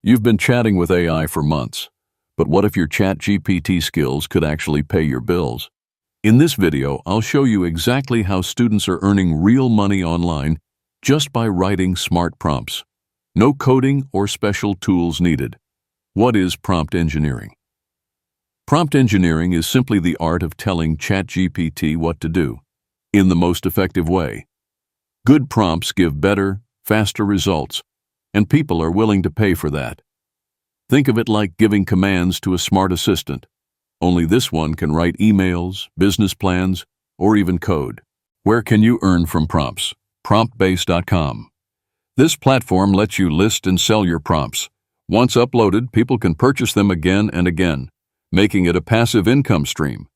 You've been chatting with AI for months, but what if your ChatGPT skills could actually pay your bills? In this video, I'll show you exactly how students are earning real money online just by writing smart prompts. No coding or special tools needed. What is prompt engineering? Prompt engineering is simply the art of telling ChatGPT what to do in the most effective way. Good prompts give better, faster results, and people are willing to pay for that. Think of it like giving commands to a smart assistant. Only this one can write emails, business plans, or even code. Where can you earn from prompts? PromptBase.com. This platform lets you list and sell your prompts. Once uploaded, people can purchase them again and again, making it a passive income stream.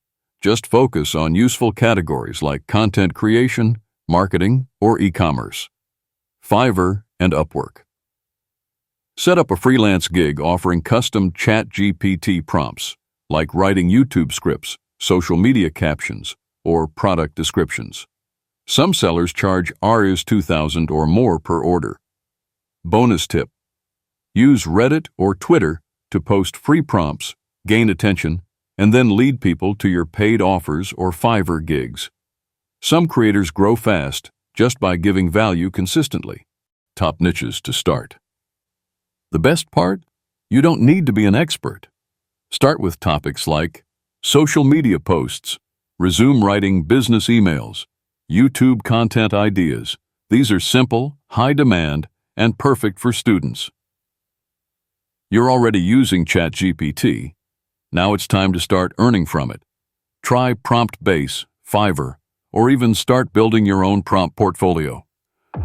Just focus on useful categories like content creation, marketing, or e-commerce. Fiverr and Upwork. Set up a freelance gig offering custom ChatGPT prompts, like writing YouTube scripts, social media captions, or product descriptions. Some sellers charge Rs 2,000 or more per order. Bonus tip: use Reddit or Twitter to post free prompts, gain attention, and then lead people to your paid offers or Fiverr gigs. Some creators grow fast just by giving value consistently. Top niches to start. The best part? You don't need to be an expert. Start with topics like social media posts, resume writing business emails, YouTube content ideas. These are simple, high demand, and perfect for students. You're already using ChatGPT. Now it's time to start earning from it. Try PromptBase, Fiverr, or even start building your own prompt portfolio.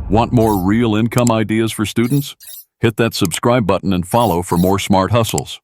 Want more real income ideas for students? Hit that subscribe button and follow for more smart hustles.